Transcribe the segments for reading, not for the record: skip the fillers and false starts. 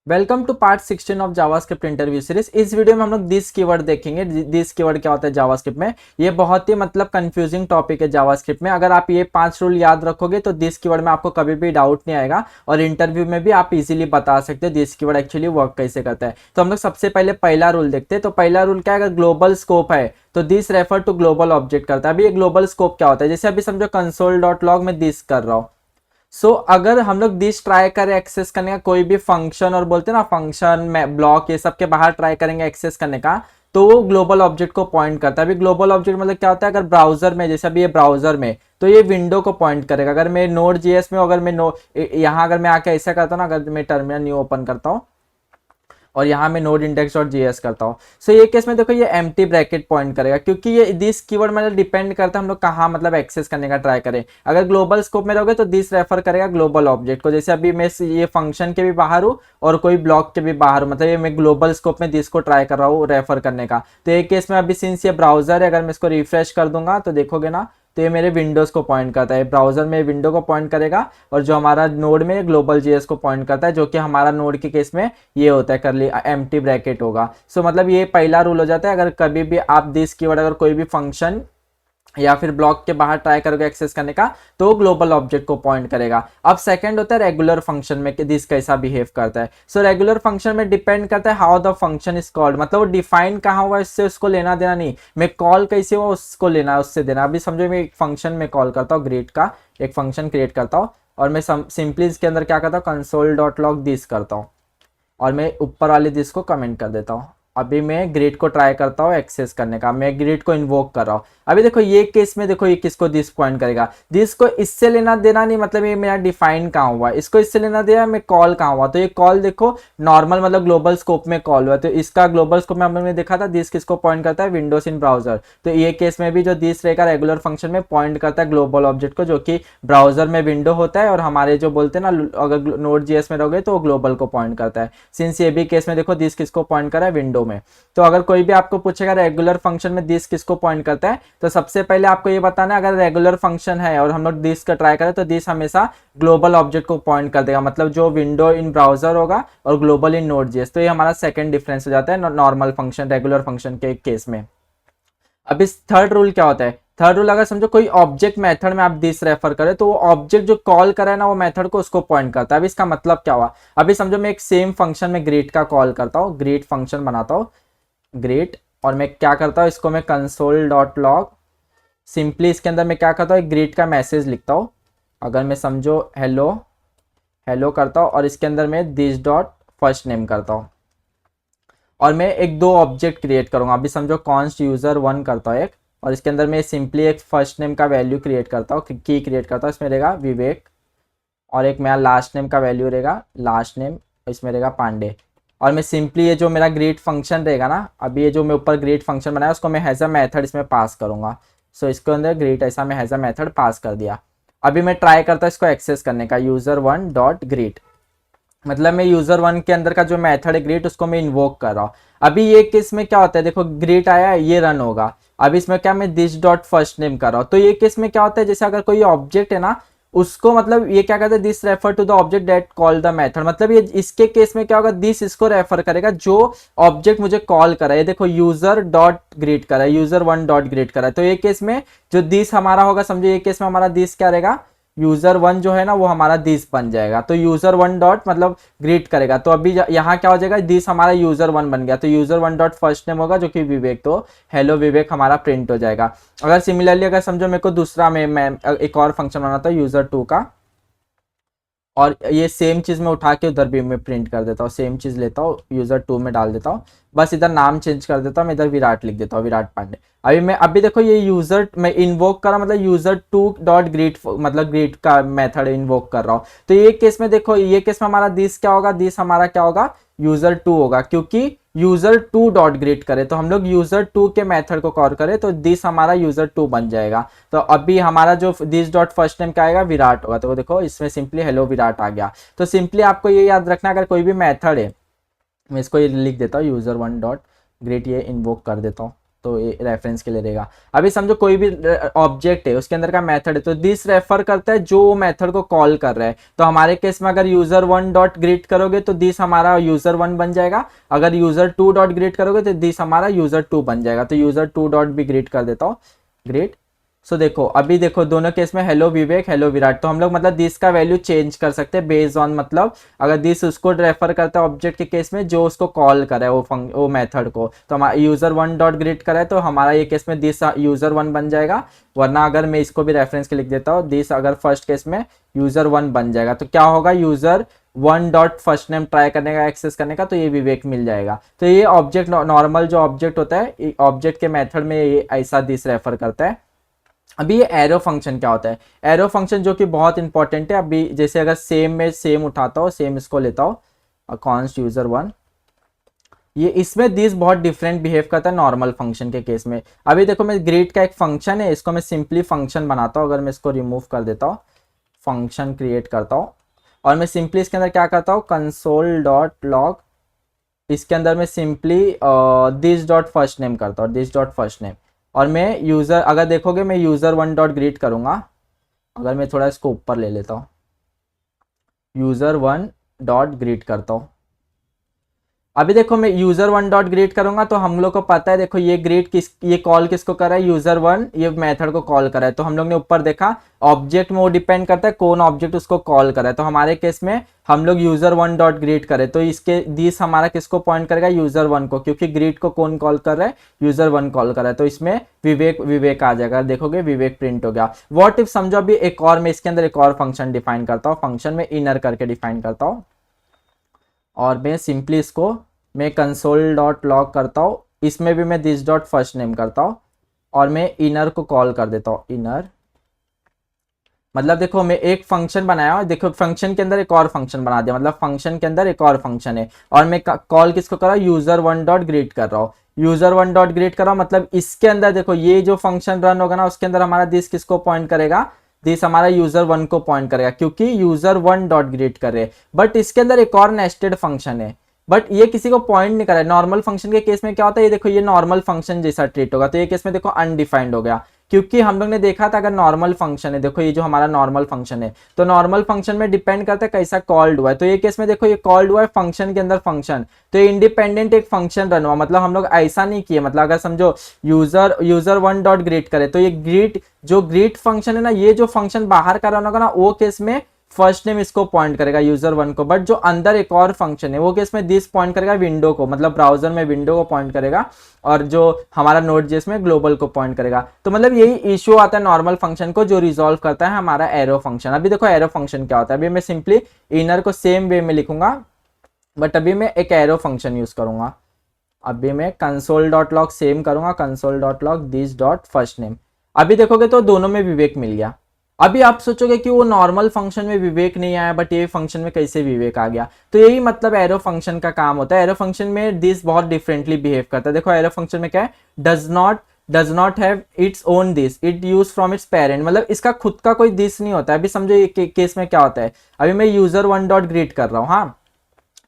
Welcome to part 16 of JavaScript interview series. इस video में हम लोग दिस कीवर्ड देखेंगे। दिस कीवर्ड क्या होता है जावास्क्रिप्ट में। ये बहुत ही कंफ्यूजिंग टॉपिक है जावास्क्रिप्ट में। अगर आप ये 5 रूल याद रखोगे तो दिस कीवर्ड में आपको कभी भी डाउट नहीं आएगा और इंटरव्यू में भी आप इजीली बता सकते हो दिस कीवर्ड एक्चुअली वर्क कैसे करता है। तो हम लोग सबसे पहले पहला रूल देखते हैं। तो पहला रूल क्या है, अगर ग्लोबल स्कोप है तो this refer to global object करता है। अभी ये ग्लोबल स्कोप क्या होता है, जैसे अभी समझो कंसोल डॉट लॉग में दिस कर रहा हूँ। अगर हम लोग दिस ट्राई करें एक्सेस करने का कोई भी फंक्शन, और बोलते हैं ना फंक्शन में ब्लॉक ये सब के बाहर ट्राई करेंगे एक्सेस करने का, तो वो ग्लोबल ऑब्जेक्ट को पॉइंट करता है। अभी ग्लोबल ऑब्जेक्ट मतलब क्या होता है, अगर ब्राउजर में, जैसे अभी ये ब्राउजर में, तो ये विंडो को पॉइंट करेगा। अगर मैं नोड जीएस में, अगर मैं यहाँ अगर मैं आके ऐसा करता हूँ ना, अगर मैं टर्मिनल न्यू ओपन करता हूँ और यहाँ मैं नोड इंडेक्स डॉट जीएस करता हूँ, सो ये केस में देखो ये एम्प्टी ब्रैकेट पॉइंट करेगा, क्योंकि ये दिस कीवर्ड मतलब डिपेंड करता है हम लोग कहाँ एक्सेस करने का ट्राई करें। अगर ग्लोबल स्कोप में रहोगे तो दिस रेफर करेगा ग्लोबल ऑब्जेक्ट को। जैसे अभी मैं ये फंक्शन के भी बाहर हूँ और कोई ब्लॉक के भी बाहर हूँ, मतलब ये मैं ग्लोबल स्कोप में दिस को ट्राई कर रहा हूँ रेफर करने का। तो एक केस में अभी सिंस ये ब्राउजर है, अगर मैं इसको रिफ्रेश कर दूंगा तो देखोगे ना, तो ये मेरे विंडोज को पॉइंट करता है। ब्राउजर में विंडो को पॉइंट करेगा और जो हमारा नोड में ग्लोबल जीएस को पॉइंट करता है, जो कि हमारा नोड के केस में ये होता है करली एम्प्टी ब्रैकेट होगा। मतलब ये पहला रूल हो जाता है। अगर कभी भी आप दिस कीवर्ड अगर कोई भी फंक्शन या फिर ब्लॉक के बाहर ट्राई करोगे एक्सेस करने का, तो ग्लोबल ऑब्जेक्ट को पॉइंट करेगा। अब सेकंड होता है रेगुलर फंक्शन में कि दिस कैसा बिहेव करता है। रेगुलर फंक्शन में डिपेंड करता है how the function is called, मतलब वो डिफाइन कहाँ हुआ इससे उसको लेना देना नहीं, मैं कॉल कैसे हुआ उसको लेना उससे देना। अभी समझो मैं एक फंक्शन में कॉल करता हूँ, ग्रीट का एक फंक्शन क्रिएट करता हूँ और मैं सिंपली इसके अंदर क्या करता हूँ, कंसोल डॉट लॉग दिस करता हूँ और मैं ऊपर वाले दिस को कमेंट कर देता हूँ। अभी मैं ग्रिड को ट्राई करता हूँ एक्सेस करने का, मैं ग्रिड को इन्वोक कर रहा हूँ। अभी देखो ये केस में देखो ये किसको दिस पॉइंट करेगा, दिस को इससे लेना देना नहीं, मतलब ये मेरा डिफाइन कहाँ हुआ, इसको इससे लेना देना, मैं कॉल कहाँ हुआ। तो ये कॉल देखो नॉर्मल मतलब ग्लोबल स्कोप में कॉल हुआ, तो इसका ग्लोबल स्कोप में हमने देखा था दिस किसको पॉइंट करता है, विंडोज इन ब्राउजर। तो ये केस में भी जो दिस रहेगा रेगुलर फंक्शन में पॉइंट करता है ग्लोबल ऑब्जेक्ट को, जो कि ब्राउजर में विंडो होता है और हमारे जो बोलते हैं ना, अगर नोड जीएस में रहोगे तो ग्लोबल को पॉइंट करता है। सिंस ये भी केस में देखो दिस किसको पॉइंट कर रहा है, विंडो में। तो अगर कोई भी आपको पूछेगा रेगुलर फंक्शन में दिस किसको पॉइंट करता है, तो सबसे पहले आपको ये बताना है अगर रेगुलर फंक्शन है और हम लोग दिस का ट्राई करें तो दिस हमेशा ग्लोबल ऑब्जेक्ट को पॉइंट कर देगा, मतलब जो विंडो इन ब्राउजर होगा और ग्लोबल इन नोड जीएस। तो ये हमारा सेकंड डिफरेंस हो जाता है नॉर्मल फंक्शन रेगुलर फंक्शन के केस में। अब इस थर्ड रूल क्या होता है, थर्ड रूल अगर समझो कोई ऑब्जेक्ट मेथड में आप दिस रेफर करें तो वो ऑब्जेक्ट जो कॉल करा है ना वो मेथड को उसको पॉइंट करता है। अब इसका मतलब क्या हुआ, अभी समझो मैं एक सेम फंक्शन में ग्रीट का कॉल करता हूँ, ग्रीट फंक्शन बनाता हूँ ग्रीट, और मैं क्या करता हूँ इसको मैं कंसोल डॉट लॉग, सिंपली इसके अंदर मैं क्या करता हूँ ग्रीट का मैसेज लिखता हूँ। अगर मैं समझो हेलो हेलो करता हूँ और इसके अंदर मैं दिस डॉट फर्स्ट नेम करता हूँ और मैं एक दो ऑब्जेक्ट क्रिएट करूंगा। अभी समझो कॉन्स्ट यूजर वन करता हूँ एक, और इसके अंदर मैं सिंपली एक फर्स्ट नेम का वैल्यू क्रिएट करता हूँ, की क्रिएट करता हूँ, इसमें रहेगा विवेक, और एक मेरा लास्ट नेम का वैल्यू रहेगा लास्ट नेम, इसमें रहेगा पांडे। और मैं सिंपली ये जो मेरा ग्रीट फंक्शन रहेगा ना, अभी ये जो मैं ऊपर ग्रीट फंक्शन बनाया उसको मैं हैज़ अ मेथड इसमें पास करूंगा। इसके अंदर ग्रीट ऐसा मैं हैज़ अ मेथड पास कर दिया। अभी मैं ट्राई करता हूँ इसको एक्सेस करने का, यूजर वन डॉट ग्रीट, मतलब मैं यूजर वन के अंदर का जो मेथड है ग्रीट उसको मैं इन्वोक कर रहा हूँ। अभी ये केस में क्या होता है, देखो ग्रीट आया है ये रन होगा। अब इसमें क्या मैं दिस डॉट फर्स्ट नेम कर रहा हूँ, तो ये केस में क्या होता है, जैसे अगर कोई ऑब्जेक्ट है ना उसको, मतलब ये क्या कहते हैं this refer to the object that call the method, मतलब ये इसके केस में क्या होगा, दिस इसको रेफर करेगा जो ऑब्जेक्ट मुझे कॉल करा है। देखो यूजर डॉट ग्रीट करा है, यूजर वन डॉट ग्रीट करा है, तो ये केस में जो दिस हमारा होगा, समझो ये केस में हमारा दिस क्या रहेगा, यूजर वन जो है ना वो हमारा दिस बन जाएगा। तो यूजर वन डॉट मतलब ग्रीट करेगा, तो अभी यहाँ क्या हो जाएगा, दिस हमारा यूजर वन बन गया, तो user one dot first name होगा जो कि विवेक, तो हेलो विवेक हमारा प्रिंट हो जाएगा। अगर सिमिलरली अगर समझो मेरे को दूसरा मैं एक और फंक्शन बनाता हूँ यूजर टू का, और ये सेम चीज मैं उठा के उधर भी मैं प्रिंट कर देता हूँ, सेम चीज लेता हूँ यूजर टू में डाल देता हूँ, बस इधर नाम चेंज कर देता हूँ, मैं इधर विराट लिख देता हूँ, विराट पांडे। अभी देखो ये यूजर मैं इन्वोक कर रहा, मतलब यूजर टू डॉट ग्रीट, मतलब ग्रीट का मेथड इन्वोक कर रहा हूँ। तो ये केस में देखो, ये केस में हमारा दिस क्या होगा, दिस हमारा क्या होगा, यूजर टू होगा, क्योंकि यूजर टू डॉट ग्रीट करे तो हम लोग यूजर टू के मेथड को कॉल करें तो दिस हमारा यूजर टू बन जाएगा। तो अभी हमारा जो दिस डॉट फर्स्ट नेम क्या आएगा, विराट होगा, तो देखो इसमें सिंपली हेलो विराट आ गया। तो सिंपली आपको ये याद रखना, अगर कोई भी मेथड है, मैं इसको ये लिख देता हूँ यूजर वन डॉट ग्रीट, ये इन्वोक कर देता हूँ, तो ये रेफरेंस के लिए रहेगा। अभी समझो कोई भी ऑब्जेक्ट है, उसके अंदर का मेथड है, तो दिस रेफर करता है जो मेथड को कॉल कर रहा है। तो हमारे केस में अगर यूजर वन डॉट ग्रीट करोगे तो दिस हमारा यूजर वन बन जाएगा, अगर यूजर टू डॉट ग्रीट करोगे तो दिस हमारा यूजर टू बन जाएगा। तो यूजर टू डॉट भी ग्रीट कर देता हूँ, ग्रेट। सो देखो अभी देखो दोनों केस में हेलो विवेक हेलो विराट, तो हम लोग मतलब दिस का वैल्यू चेंज कर सकते हैं बेस्ड ऑन, मतलब अगर दिस उसको रेफर करता है ऑब्जेक्ट के केस में जो उसको कॉल करे वो मेथड को, तो हमारा यूजर वन डॉट ग्रीट करा है तो हमारा ये केस में दिस यूजर वन बन जाएगा। वरना अगर मैं इसको भी रेफरेंस के लिख देता हूँ, दिस अगर फर्स्ट केस में यूजर वन बन जाएगा तो क्या होगा, user one dot first name try करने का, एक्सेस करने का, तो ये विवेक मिल जाएगा। तो ये ऑब्जेक्ट नॉर्मल जो ऑब्जेक्ट होता है ऑब्जेक्ट के मेथड में ये ऐसा दिस रेफर करता है। अभी ये एरो फंक्शन क्या होता है, एरो फंक्शन जो कि बहुत इंपॉर्टेंट है। अभी जैसे अगर सेम में सेम उठाता हूँ, सेम इसको लेता हूँ कॉन्स्ट यूजर वन, ये इसमें दिस बहुत डिफरेंट बिहेव करता है नॉर्मल फंक्शन के केस में। अभी देखो मैं ग्रीट का एक फंक्शन है, इसको मैं सिंपली फंक्शन बनाता हूँ। अगर मैं इसको रिमूव कर देता हूँ, फंक्शन क्रिएट करता हूँ और मैं सिंपली इसके अंदर क्या करता हूँ, कंसोल डॉट लॉग, इसके अंदर मैं simply this dot first name करता हूँ, दिस डॉट फर्स्ट नेम। और मैं यूजर, अगर देखोगे मैं यूजर वन डॉट ग्रीट करूंगा, अगर मैं थोड़ा इसको ऊपर ले लेता हूँ, यूजर वन डॉट ग्रीट करता हूँ। अभी देखो मैं यूजर वन डॉट ग्रीट करूंगा तो हम लोग को पता है, देखो ये ग्रीट ये कॉल किसको कर रहा है, यूजर वन ये मेथड को कॉल कर रहा है। तो हम लोग ने ऊपर देखा ऑब्जेक्ट में वो डिपेंड करता है कौन ऑब्जेक्ट उसको कॉल कर रहा है। तो हमारे केस में हम लोग यूजर वन डॉट ग्रीट करें तो इसके दिस हमारा किसको पॉइंट करेगा, यूजर वन को, क्योंकि ग्रीट को कौन कॉल कर रहा है, यूजर वन कॉल कर रहा है। तो इसमें विवेक आ जाएगा, देखोगे विवेक प्रिंट हो गया। व्हाट इफ समझो अभी एक और मैं इसके अंदर एक और फंक्शन डिफाइन करता हूँ, फंक्शन में इनर करके डिफाइन करता हूँ और मैं सिंपली इसको मैं कंसोल डॉट लॉग करता हूँ, इसमें भी मैं दिस डॉट फर्स्ट नेम करता हूँ और मैं इनर को कॉल कर देता हूँ, इनर। मतलब देखो मैं एक फंक्शन बनाया और देखो फंक्शन के अंदर एक और फंक्शन बना दिया, मतलब फंक्शन के अंदर एक और फंक्शन है और मैं कॉल किसको कर रहा हूँ, यूजर वन डॉट ग्रीट कर रहा हूँ, यूजर वन डॉट ग्रीट कर रहा हूँ। मतलब इसके अंदर देखो ये जो फंक्शन रन होगा ना उसके अंदर हमारा दिस किसको पॉइंट करेगा, दिस हमारा यूजर वन को पॉइंट करेगा क्योंकि यूजर वन डॉट ग्रीट कर रहे। बट इसके अंदर एक और नेस्टेड फंक्शन है, बट ये किसी को पॉइंट नहीं कर रहा है। नॉर्मल फंक्शन के केस में क्या होता है, ये देखो ये नॉर्मल फंक्शन जैसा ट्रीट होगा, तो ये केस में देखो अनडिफाइंड हो गया क्योंकि हम लोग ने देखा था अगर नॉर्मल फंक्शन है, देखो ये जो हमारा नॉर्मल फंक्शन है तो नॉर्मल फंक्शन में डिपेंड करता है कैसा कॉल्ड हुआ है। तो ये केस में देखो ये कॉल्ड हुआ है फंक्शन के अंदर फंक्शन, तो ये इंडिपेंडेंट एक फंक्शन रन हुआ। मतलब हम लोग ऐसा नहीं किए, मतलब अगर समझो यूजर वन डॉट ग्रीट करे तो ये ग्रीट जो ग्रीट फंक्शन है ना, ये जो फंक्शन बाहर का रन होगा ना वो केस में फर्स्ट नेम इसको पॉइंट करेगा यूजर वन को। बट जो अंदर एक और फंक्शन है वो केस में दिस पॉइंट करेगा विंडो को, मतलब ब्राउजर में विंडो को पॉइंट करेगा और जो हमारा नोड जेएस में ग्लोबल को पॉइंट करेगा। तो मतलब यही इश्यू आता है नॉर्मल फंक्शन को जो रिजॉल्व करता है हमारा एरो फंक्शन। अभी देखो एरो फंक्शन क्या होता है, अभी मैं सिंपली इनर को सेम वे में लिखूंगा बट अभी मैं एक एरो फंक्शन यूज करूंगा। अभी मैं कंसोल डॉट लॉग सेम करूंगा, console dot log this dot first name. अभी देखोगे तो दोनों में विवेक मिल गया। अभी आप सोचोगे कि वो नॉर्मल फंक्शन में विवेक नहीं आया बट ये फंक्शन में कैसे विवेक आ गया, तो यही मतलब एरो फंक्शन का काम होता है। एरो फंक्शन में दिस बहुत डिफरेंटली बिहेव करता है। देखो एरो फंक्शन में क्या है, does not have its own this, it use from its parent, मतलब इसका खुद का कोई दिस नहीं होता है। अभी समझो ये केस में क्या होता है, अभी मैं यूजर वन डॉट ग्रीट कर रहा हूँ, हाँ,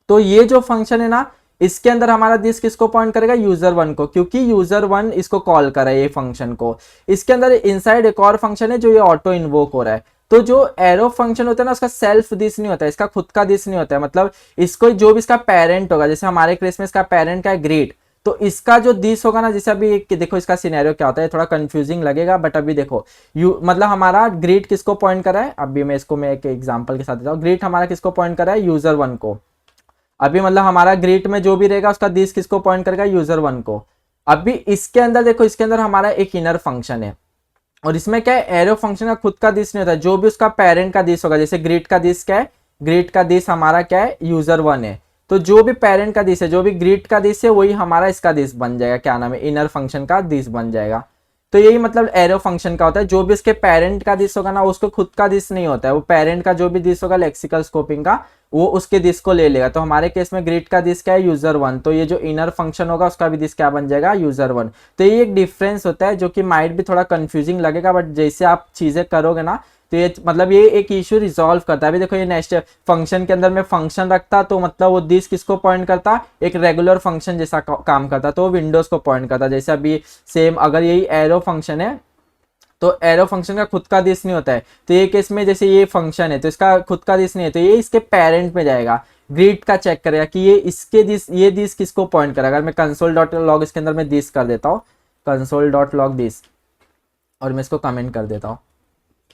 तो ये जो फंक्शन है ना इसके अंदर हमारा दिस किसको पॉइंट करेगा, यूजर वन को, क्योंकि यूजर वन इसको कॉल कर रहा है ये फंक्शन को। इसके अंदर इनसाइड एक और फंक्शन है जो ये ऑटो इन्वोक हो रहा है। तो जो एरो फंक्शन होता है ना उसका सेल्फ दिस नहीं होता है, इसका खुद का दिस नहीं होता है। मतलब इसको जो भी इसका पेरेंट होगा, जैसे हमारे केस में इसका पेरेंट का है ग्रीट, तो इसका जो दिस होगा ना, जैसे अभी देखो इसका सिनेरियो क्या होता है, थोड़ा कंफ्यूजिंग लगेगा बट अभी देखो मतलब हमारा ग्रीट किसको पॉइंट कर रहा है, अभी मैं इसको मैं एक एग्जांपल के साथ देता हूँ। ग्रीट हमारा किसको पॉइंट कर रहा है, यूजर वन को। अभी मतलब हमारा ग्रीट में जो भी रहेगा उसका दिस किसको पॉइंट करेगा, यूजर वन को। अभी इसके अंदर देखो, इसके अंदर हमारा एक इनर फंक्शन है और इसमें क्या है, एरो फंक्शन का खुद का दिस नहीं होता है, जो भी उसका पेरेंट का दिस होगा, जैसे ग्रीट का दिस क्या है, ग्रीट का दिस हमारा क्या है, यूजर वन है, तो जो भी पेरेंट का दिस है, जो भी ग्रीट का दिस है वही हमारा इसका दिस बन जाएगा, क्या नाम है, इनर फंक्शन का दिस बन जाएगा। तो यही मतलब एरो फंक्शन का होता है, जो भी उसके पेरेंट का दिस होगा ना उसको खुद का दिस नहीं होता है, वो पेरेंट का जो भी दिस होगा लेक्सिकल स्कोपिंग का वो उसके दिस को ले लेगा। तो हमारे केस में ग्रीट का दिस क्या है, यूजर वन, तो ये जो इनर फंक्शन होगा उसका भी दिस क्या बन जाएगा, यूजर वन। तो ये एक डिफरेंस होता है जो कि माइट भी थोड़ा कंफ्यूजिंग लगेगा बट जैसे आप चीजें करोगे ना तो ये मतलब ये एक इशू रिजॉल्व करता है। अभी देखो ये नेक्स्ट फंक्शन के अंदर में फंक्शन रखता तो मतलब वो दिस किसको पॉइंट करता, एक रेगुलर फंक्शन जैसा काम करता, तो विंडोज को पॉइंट करता। जैसे अभी सेम अगर यही एरो फंक्शन है तो एरो फंक्शन का खुद का दिस नहीं होता है, तो ये केस में जैसे ये फंक्शन है तो इसका खुद का दिस नहीं है, तो ये इसके पेरेंट में जाएगा, ग्रीट का चेक करेगा कि ये इसके दिस, ये दिस किसको पॉइंट करेगा। अगर मैं कंसोल डॉट लॉग इसके अंदर में दिस कर देता हूँ, कंसोल डॉट लॉग दिस, और मैं इसको कमेंट कर देता हूँ।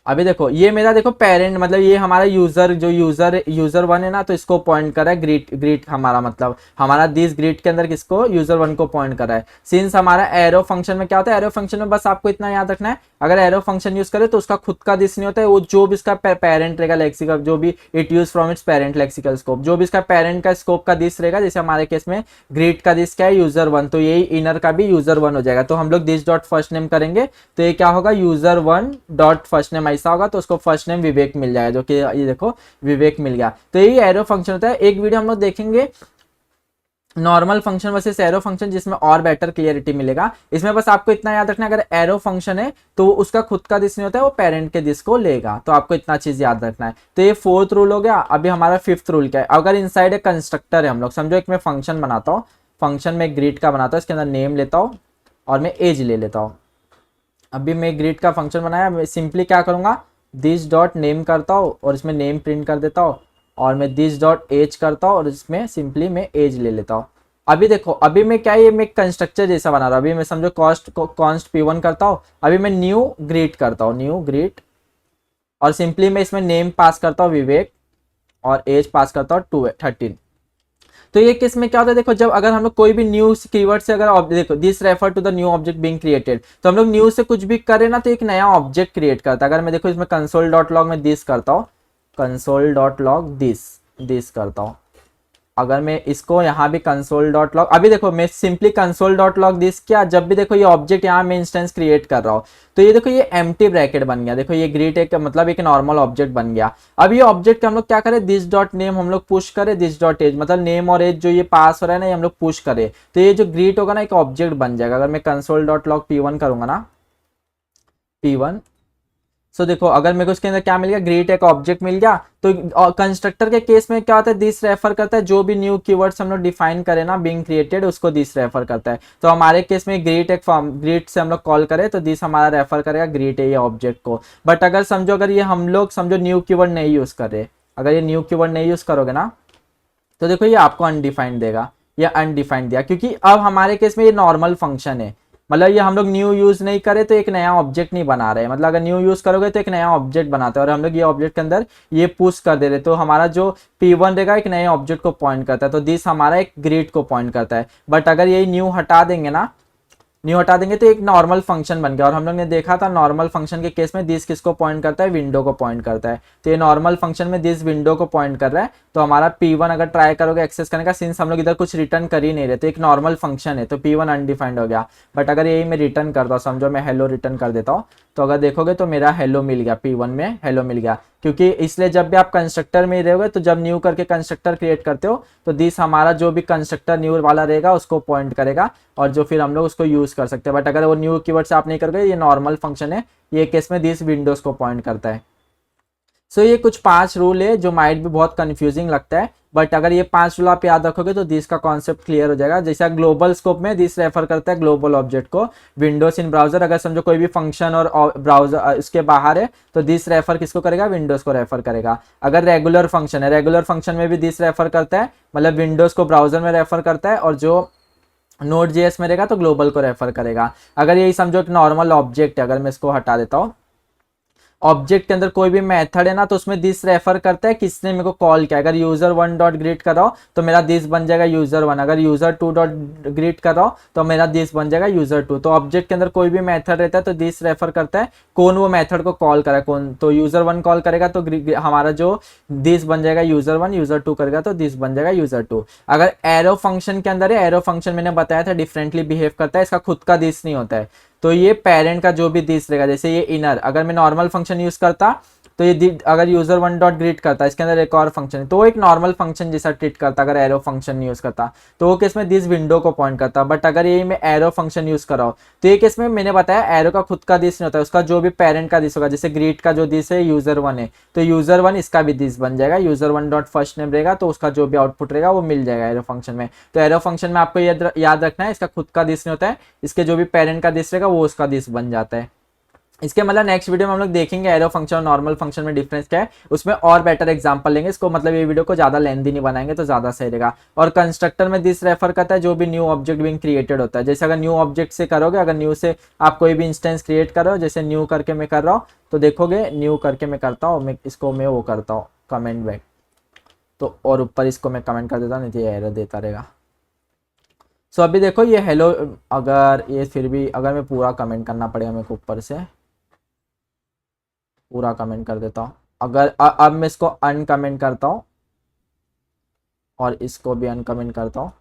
अभी देखो ये मेरा देखो पेरेंट मतलब ये हमारा यूजर जो यूजर वन है ना, तो इसको पॉइंट कर रहा है ग्रीट, ग्रीट हमारा मतलब हमारा दिस ग्रीट के अंदर किसको, यूजर वन को पॉइंट कर रहा है। सिंस हमारा एरो फंक्शन में क्या होता है, एरो फंक्शन में बस आपको इतना याद रखना है, अगर एरो फंक्शन यूज करे तो उसका खुद का दिस नहीं होता है, वो जो भी इसका पेरेंट रहेगा लेक्सिकल, जो भी it use from its parent lexical scope, जो भी इसका पेरेंट का स्कोप का दिस रहेगा, जैसे हमारे केस में ग्रीट का दिस क्या है, यूजर वन, तो यही इनर का भी यूजर वन हो जाएगा। तो हम लोग दिस डॉट फर्स्ट नेम करेंगे तो ये क्या होगा, user one dot first name ऐसा होगा, तो उसको फर्स्ट नेम विवेक मिल जाएगा, जो कि ये देखो विवेक मिल गया। तो यही एरो फंक्शन होता है। एक वीडियो हम लोग देखेंगे normal function versus arrow function, जिसमें और बेटर क्लियरिटी मिलेगा। इसमें बस आपको इतना याद रखना है, अगर एरो फंक्शन है तो उसका खुद का दिस नहीं होता है, वो पेरेंट के दिस को लेगा, तो आपको इतना चीज याद रखना है। तो ये फोर्थ रूल हो गया। अभी हमारा फिफ्थ रूल क्या है, अगर इनसाइड एक कंस्ट्रक्टर है, हम लोग समझो एक मैं फंक्शन बनाता हूँ, फंक्शन में ग्रीट का बनाता हूँ, इसके अंदर नेम लेता हूँ और मैं एज ले लेता हूँ। अभी मैं ग्रीट का फंक्शन बनाया, मैं सिंपली क्या करूंगा, दिस डॉट नेम करता हूँ और इसमें नेम प्रिंट कर देता हूँ, और मैं दिस डॉट एज करता हूँ और इसमें सिंपली मैं एज ले लेता हूँ। अभी देखो अभी मैं क्या, ये मैं कंस्ट्रक्चर जैसा बना रहा हूँ। अभी मैं समझो कॉन्स्ट P1 करता हूँ, अभी मैं न्यू ग्रीट करता हूँ, न्यू ग्रीट, और सिंपली मैं इसमें नेम पास करता हूँ विवेक और एज पास करता हूँ 13। तो ये किस में क्या होता है, देखो जब अगर हम लोग कोई भी न्यू कीवर्ड से अगर देखो this refer to the new object being created, तो हम लोग न्यू से कुछ भी करें ना तो एक नया ऑब्जेक्ट क्रिएट करता है। अगर मैं देखो इसमें कंसोल डॉट लॉग में दिस करता हूँ, कंसोल डॉट लॉग दिस करता हूँ, अगर मैं इसको यहाँ भी कंसोल डॉट लॉग, अभी देखो मैं simply console dot log this किया, जब भी देखो ये ऑब्जेक्ट यहाँ मैं इंस्टेंस क्रिएट कर रहा हूँ, तो ये देखो ये एम्प्टी ब्रैकेट बन गया। देखो ये ग्रीट एक मतलब एक नॉर्मल ऑब्जेक्ट बन गया। अब ये ऑब्जेक्ट हम लोग क्या करें, दिस डॉट नेम हम लोग पुश करें, दिस डॉट एज मतलब नेम और एज जो ये पास हो रहा है ना, ये हम लोग पुश करें, तो ये जो ग्रीट होगा ना एक ऑब्जेक्ट बन जाएगा। अगर मैं कंसोल डॉट लॉग P1 करूंगा ना, P1, सो देखो अगर मेरे को इसके अंदर क्या मिल गया, ग्रीट एक ऑब्जेक्ट मिल गया। तो कंस्ट्रक्टर के केस में क्या होता है, दिस रेफर करता है, जो भी न्यू कीवर्ड्स हम लोग डिफाइन करें ना बीइंग क्रिएटेड, उसको दिस रेफर करता है। तो हमारे केस में ग्रीट एक फॉर्म, ग्रीट से हम लोग कॉल करें तो दिस हमारा रेफर करेगा ग्रीट है ये ऑब्जेक्ट को। बट अगर समझो अगर ये हम लोग समझो न्यू कीवर्ड नहीं यूज कर रहे, अगर ये न्यू कीवर्ड नहीं यूज करोगे ना, तो देखो ये आपको अनडिफाइंड देगा, ये अनडिफाइंड दिया, क्योंकि अब हमारे केस में ये नॉर्मल फंक्शन है, मतलब ये हम लोग न्यू यूज नहीं करे तो एक नया ऑब्जेक्ट नहीं बना रहे। मतलब अगर न्यू यूज करोगे तो एक नया ऑब्जेक्ट बनाते हैं, और हम लोग ये ऑब्जेक्ट के अंदर ये पुश कर दे रहे, तो हमारा जो P1 रहेगा एक नए ऑब्जेक्ट को पॉइंट करता है, तो दिस हमारा एक ग्रीट को पॉइंट करता है। बट अगर यही न्यू हटा देंगे ना, न्यू हटा देंगे तो एक नॉर्मल फंक्शन बन गया। और हम लोग ने देखा था नॉर्मल फंक्शन के केस में दिस किसको पॉइंट करता है, विंडो को पॉइंट करता है। तो ये नॉर्मल फंक्शन में दिस विंडो को पॉइंट कर रहा है, तो हमारा P1 अगर ट्राई करोगे एक्सेस करने का, सिंस हम लोग इधर कुछ रिटर्न कर ही नहीं रहे, तो एक नॉर्मल फंक्शन है तो P1 अनडिफाइंड हो गया। बट अगर यही मैं रिटर्न करता हूँ, समझो मैं हेलो रिटर्न कर देता हूँ, तो अगर देखोगे तो मेरा हेलो मिल गया, P1 में हेलो मिल गया। क्योंकि इसलिए जब भी आप कंस्ट्रक्टर में रहोगे तो जब न्यू करके कंस्ट्रक्टर क्रिएट करते हो तो दिस हमारा जो भी कंस्ट्रक्टर न्यू वाला रहेगा उसको पॉइंट करेगा, और जो फिर हम लोग उसको यूज कर सकते हैं। बट अगर वो न्यू कीवर्ड से आप नहीं करोगे, ये नॉर्मल फंक्शन है, ये केस में दिस विंडोज को पॉइंट करता है। सो ये कुछ 5 रूल है जो माइट भी बहुत कंफ्यूजिंग लगता है, बट अगर ये 5 रूल आप याद रखोगे तो दिस का कॉन्सेप्ट क्लियर हो जाएगा। जैसे ग्लोबल स्कोप में दिस रेफर करता है ग्लोबल ऑब्जेक्ट को, विंडोज इन ब्राउजर, अगर समझो कोई भी फंक्शन और ब्राउजर इसके बाहर है तो दिस रेफर किसको करेगा, विंडोज को रेफर करेगा। अगर रेगुलर फंक्शन है, रेगुलर फंक्शन में भी दिस रेफर करता है, मतलब विंडोज को ब्राउजर में रेफर करता है, और जो Node.js में रहेगा तो ग्लोबल को रेफर करेगा। अगर यही समझो एक नॉर्मल ऑब्जेक्ट है, अगर मैं इसको हटा देता हूँ, ऑब्जेक्ट के अंदर कोई भी मेथड है ना, तो उसमें दिस रेफर करता है किसने मेरे को कॉल किया। अगर यूजर वन डॉट ग्रीट कर रहा हो तो मेरा दिस बन जाएगा यूजर वन, अगर यूजर टू डॉट ग्रीट कर रहा हो तो मेरा दिस बन जाएगा यूजर टू। तो ऑब्जेक्ट के अंदर कोई भी मेथड रहता है तो दिस रेफर करता है कौन वो मेथड को कॉल करा, कौन, तो यूजर वन कॉल करेगा तो हमारा जो दिस बन जाएगा यूजर वन, यूजर टू करेगा तो दिस बन जाएगा यूजर टू। अगर एरो फंक्शन के अंदर है, एरो फंक्शन मैंने बताया था डिफरेंटली बिहेव करता है, इसका खुद का दिस नहीं होता है, तो ये पेरेंट का जो भी दिस रहेगा, जैसे ये इनर, अगर मैं नॉर्मल फंक्शन यूज करता तो ये अगर यूजर वन डॉट ग्रीट करता है, इसके अंदर एक और फंक्शन है, तो वो एक नॉर्मल फंक्शन जैसा ट्रीट करता, अगर एरो फंक्शन यूज करता तो वो केस में दिस विंडो को पॉइंट करता। बट अगर ये मैं एरो फंक्शन यूज कर रहा हूँ तो ये केस में मैंने बताया एरो का खुद का दिस नहीं होता है, उसका जो भी पेरेंट का दिस होगा, जैसे ग्रीट का जो दिस है यूजर वन है तो यूजर वन इसका भी दिस बन जाएगा, user one dot first name रहेगा तो उसका जो भी आउटपुट रहेगा वो मिल जाएगा एरो फंक्शन में। तो एरो फंक्शन में आपको याद रखना है, इसका खुद का दिस नहीं होता है, इसके जो भी पेरेंट का दिस रहेगा वो उसका दिस बन जाता है। इसके मतलब नेक्स्ट वीडियो में हम लोग देखेंगे एरो फंक्शन और नॉर्मल फंक्शन में डिफरेंस क्या है, उसमें और बेटर एग्जांपल लेंगे। इसको मतलब ये वीडियो को ज्यादा लेंथी नहीं बनाएंगे तो ज्यादा सही रहेगा। और कंस्ट्रक्टर में दिस रेफर करता है जो भी न्यू ऑब्जेक्ट बीइंग क्रिएटेड होता है। जैसे अगर न्यू ऑब्जेक्ट से करोगे, अगर न्यू से आप कोई भी इंस्टेंस क्रिएट कर रहे हो, जैसे न्यू करके मैं कर रहा हूँ तो देखोगे न्यू करके मैं करता हूँ, मैं इसको मैं वो करता हूँ कमेंट बैक, तो और ऊपर इसको मैं कमेंट कर देता हूँ, नहीं तो ये एरर देता रहेगा। सो अभी देखो ये हेलो, अगर ये फिर भी अगर मैं पूरा कमेंट करना पड़ेगा मेरे को, ऊपर से पूरा कमेंट कर देता हूँ। अगर अब मैं इसको अनकमेंट करता हूँ और इसको भी अनकमेंट करता हूँ।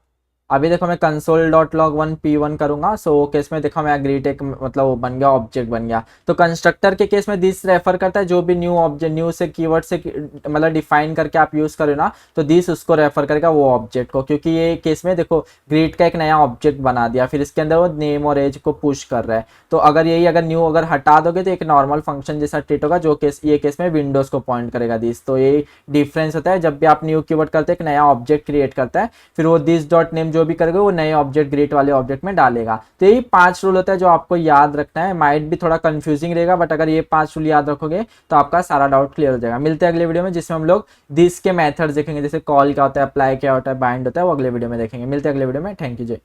अभी देखो मैं console dot log one P1 करूंगा, सो वो केस में देखो मैं ग्रीट एक मतलब वो बन गया, ऑब्जेक्ट बन गया। तो कंस्ट्रक्टर के केस में दिस रेफर करता है जो भी न्यू ऑब्जेक्ट, न्यू से कीवर्ड से मतलब डिफाइन करके आप यूज करो ना, तो दिस उसको रेफर करेगा वो ऑब्जेक्ट को, क्योंकि ये केस में देखो ग्रीट का एक नया ऑब्जेक्ट बना दिया, फिर इसके अंदर वो नेम और एज को पुश कर रहा है। तो अगर यही अगर न्यू अगर हटा दोगे तो एक नॉर्मल फंक्शन जैसा ट्रीट होगा, जो केस ये केस में विंडोज को पॉइंट करेगा दिस। तो ये डिफरेंस होता है, जब भी आप न्यू कीवर्ड करते हैं एक नया ऑब्जेक्ट क्रिएट करता है, फिर वो दिस डॉट नेम जो भी करेगा वो नए ऑब्जेक्ट ग्रीट वाले ऑब्जेक्ट में डालेगा। तो यही 5 रूल होता है जो आपको याद रखना है। माइट भी थोड़ा कंफ्यूजिंग रहेगा, बट अगर ये 5 रूल याद रखोगे तो आपका सारा डाउट क्लियर हो जाएगा। मिलते हैं अगले वीडियो में जिसमें हम लोग दिस के मेथड्स देखेंगे, जैसे कॉल क्या होता है, अप्लाई क्या होता है, बाइंड होता है, वो अगले वीडियो में देखेंगे। मिलते हैं अगले वीडियो में। थैंक यू, जय।